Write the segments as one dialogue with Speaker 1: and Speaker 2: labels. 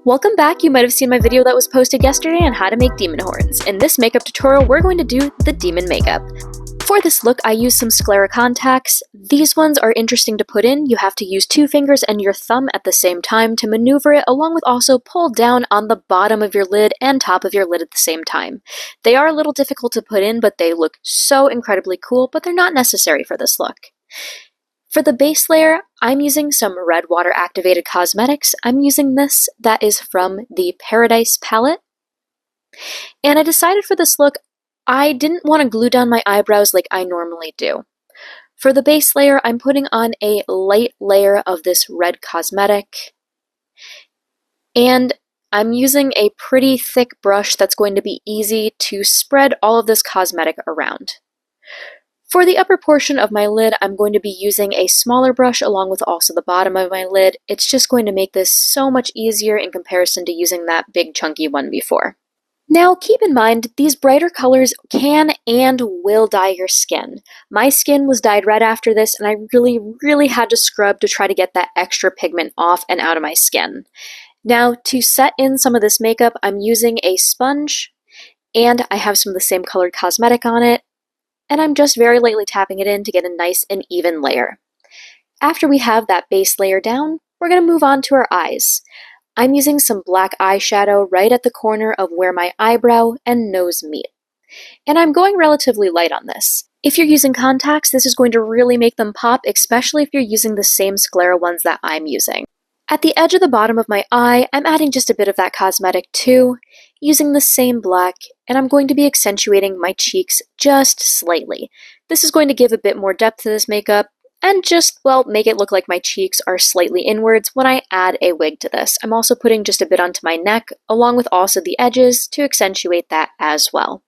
Speaker 1: Welcome back. You might have seen my video that was posted yesterday on how to make demon horns. In this makeup tutorial, we're going to do the demon makeup. For this look, I used some sclera contacts. These ones are interesting to put in. You have to use 2 fingers and your thumb at the same time to maneuver it, along with also pull down on the bottom of your lid and top of your lid at the same time. They are a little difficult to put in, but they look so incredibly cool, but they're not necessary for this look. For the base layer, I'm using some red water activated cosmetics. I'm using this that is from the Paradise palette. And I decided for this look, I didn't want to glue down my eyebrows like I normally do. For the base layer, I'm putting on a light layer of this red cosmetic. And I'm using a pretty thick brush that's going to be easy to spread all of this cosmetic around. For the upper portion of my lid, I'm going to be using a smaller brush along with also the bottom of my lid. It's just going to make this so much easier in comparison to using that big chunky one before. Now keep in mind, these brighter colors can and will dye your skin. My skin was dyed red after this, and I really had to scrub to try to get that extra pigment off and out of my skin. Now to set in some of this makeup, I'm using a sponge, and I have some of the same colored cosmetic on it. And I'm just very lightly tapping it in to get a nice and even layer. After we have that base layer down, we're going to move on to our eyes. I'm using some black eyeshadow right at the corner of where my eyebrow and nose meet. And I'm going relatively light on this. If you're using contacts, this is going to really make them pop, especially if you're using the same sclera ones that I'm using. At the edge of the bottom of my eye, I'm adding just a bit of that cosmetic too, using the same black, and I'm going to be accentuating my cheeks just slightly. This is going to give a bit more depth to this makeup, and just, well, make it look like my cheeks are slightly inwards when I add a wig to this. I'm also putting just a bit onto my neck, along with also the edges, to accentuate that as well.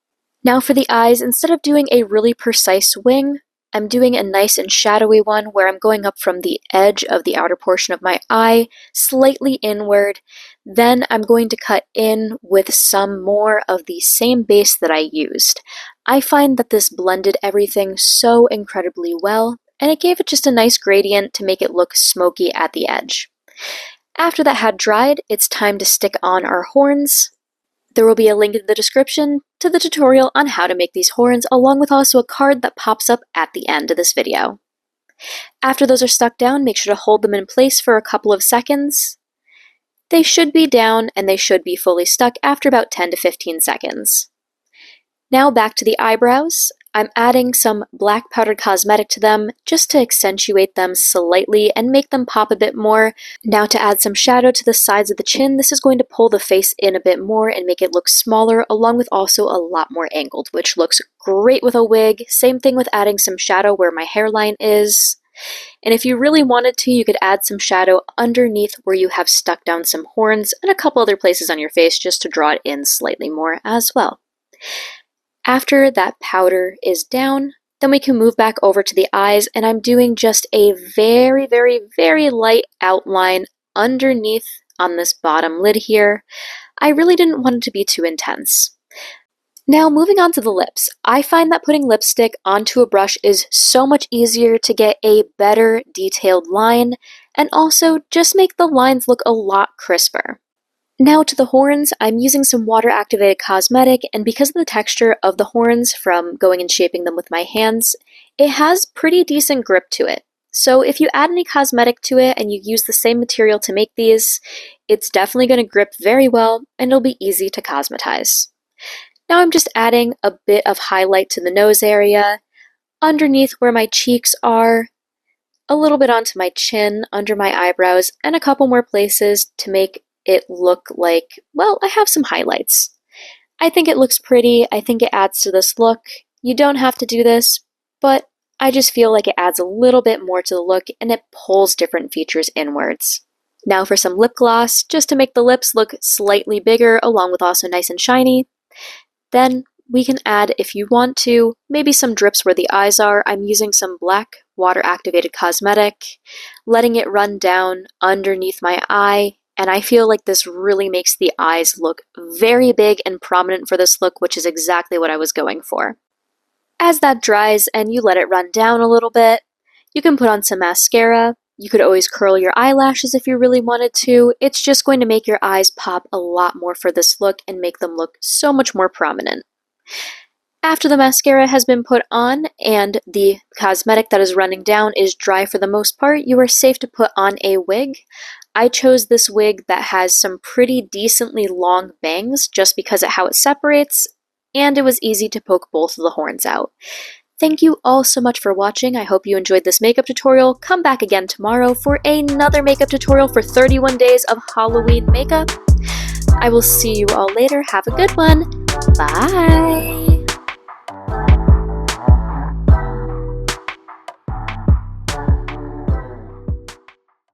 Speaker 1: Now for the eyes, instead of doing a really precise wing, I'm doing a nice and shadowy one where I'm going up from the edge of the outer portion of my eye, slightly inward. Then I'm going to cut in with some more of the same base that I used. I find that this blended everything so incredibly well, and it gave it just a nice gradient to make it look smoky at the edge. After that had dried, it's time to stick on our horns. There will be a link in the description to the tutorial on how to make these horns, along with also a card that pops up at the end of this video. After those are stuck down, make sure to hold them in place for a couple of seconds. They should be down and they should be fully stuck after about 10 to 15 seconds. Now back to the eyebrows. I'm adding some black powdered cosmetic to them just to accentuate them slightly and make them pop a bit more. Now to add some shadow to the sides of the chin, this is going to pull the face in a bit more and make it look smaller, along with also a lot more angled, which looks great with a wig. Same thing with adding some shadow where my hairline is. And if you really wanted to, you could add some shadow underneath where you have stuck down some horns and a couple other places on your face just to draw it in slightly more as well. After that powder is down, then we can move back over to the eyes, and I'm doing just a very light outline underneath on this bottom lid here. I really didn't want it to be too intense. Now moving on to the lips. I find that putting lipstick onto a brush is so much easier to get a better detailed line, and also just make the lines look a lot crisper. Now to the horns, I'm using some water-activated cosmetic, and because of the texture of the horns from going and shaping them with my hands, it has pretty decent grip to it. So if you add any cosmetic to it and you use the same material to make these, it's definitely going to grip very well and it'll be easy to cosmetize. Now I'm just adding a bit of highlight to the nose area, underneath where my cheeks are, a little bit onto my chin, under my eyebrows, and a couple more places to make it look like, well, I have some highlights. I think it looks pretty. I think it adds to this look. You don't have to do this, but I just feel like it adds a little bit more to the look and it pulls different features inwards. Now for some lip gloss, just to make the lips look slightly bigger along with also nice and shiny. Then we can add, if you want to, maybe some drips where the eyes are. I'm using some black water-activated cosmetic, letting it run down underneath my eye. And I feel like this really makes the eyes look very big and prominent for this look, which is exactly what I was going for. As that dries and you let it run down a little bit, you can put on some mascara. You could always curl your eyelashes if you really wanted to. It's just going to make your eyes pop a lot more for this look and make them look so much more prominent. After the mascara has been put on and the cosmetic that is running down is dry for the most part, you are safe to put on a wig. I chose this wig that has some pretty decently long bangs just because of how it separates, and it was easy to poke both of the horns out. Thank you all so much for watching. I hope you enjoyed this makeup tutorial. Come back again tomorrow for another makeup tutorial for 31 days of Halloween makeup. I will see you all later. Have a good one. Bye!